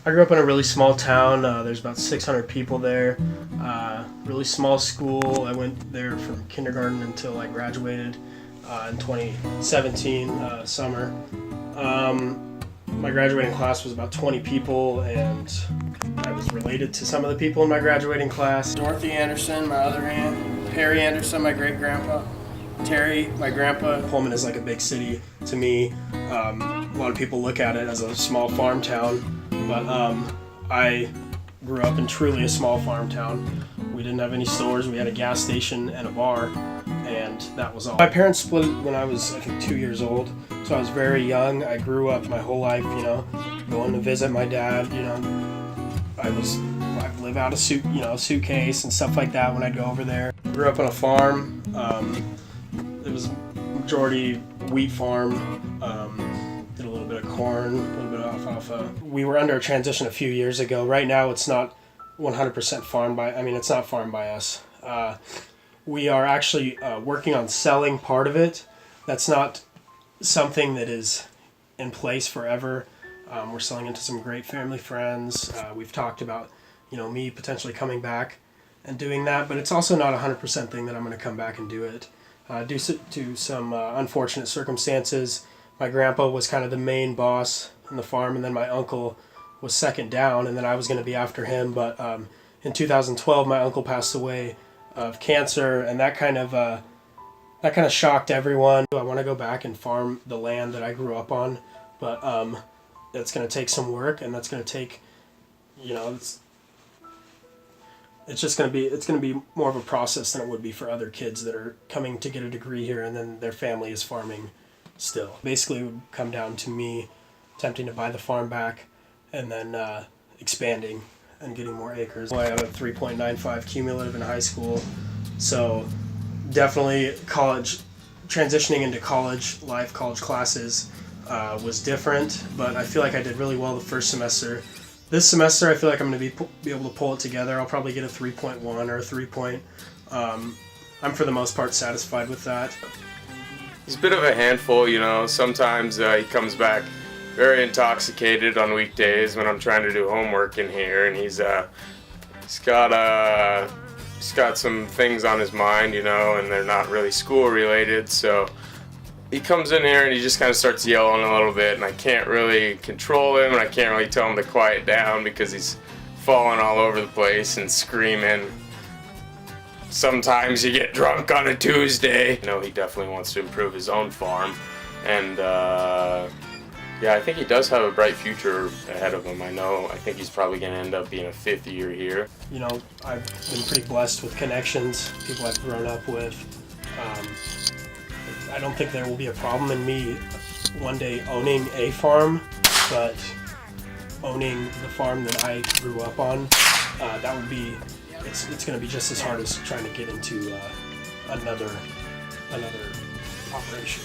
I grew up in a really small town. There's about 600 people there. Really small school. I went there from kindergarten until I graduated in 2017 summer. My graduating class was about 20 people, and I was related to some of the people in my graduating class. Dorothy Anderson, my other aunt. Perry Anderson, my great-grandpa. Terry, my grandpa. Pullman is like a big city to me. A lot of people look at it as a small farm town, but I grew up in truly a small farm town. We didn't have any stores. We had a gas station and a bar, and that was all. My parents split when I was, I think, 2 years old, so I was very young. I grew up my whole life, going to visit my dad. I'd live out a suitcase and stuff like that when I'd go over there. Grew up on a farm. It was majority wheat farm. Did a little bit of corn, a little bit of alfalfa. We were under a transition a few years ago. Right now, it's not 100% farmed by. It's not farmed by us. We are actually working on selling part of it. That's not something that is in place forever. We're selling it to some great family friends. We've talked about, me potentially coming back and doing that, but it's also not a 100% thing that I'm going to come back and do it. Due to some unfortunate circumstances, my grandpa was kind of the main boss on the farm, and then my uncle was second down, and then I was going to be after him. But in 2012, my uncle passed away of cancer, and that kind of shocked everyone. I want to go back and farm the land that I grew up on, but it's going to take some work, and that's going to take, it's going to be more of a process than it would be for other kids that are coming to get a degree here and then their family is farming still. Basically, it would come down to me attempting to buy the farm back and then expanding and getting more acres. I have a 3.95 cumulative in high school, so definitely transitioning into college life, college classes was different, but I feel like I did really well the first semester. This semester, I feel like I'm going to be able to pull it together. I'll probably get a 3.1 or a 3 point. I'm for the most part satisfied with that. He's a bit of a handful, Sometimes he comes back very intoxicated on weekdays when I'm trying to do homework in here, and he's got some things on his mind, and they're not really school related. So he comes in here and he just kind of starts yelling a little bit, and I can't really control him, and I can't really tell him to quiet down because he's falling all over the place and screaming. Sometimes you get drunk on a Tuesday. He definitely wants to improve his own farm, and I think he does have a bright future ahead of him. I think he's probably going to end up being a fifth year here. I've been pretty blessed with connections, people I've grown up with. I don't think there will be a problem in me one day owning a farm, but owning the farm that I grew up on, it's going to be just as hard as trying to get into another operation.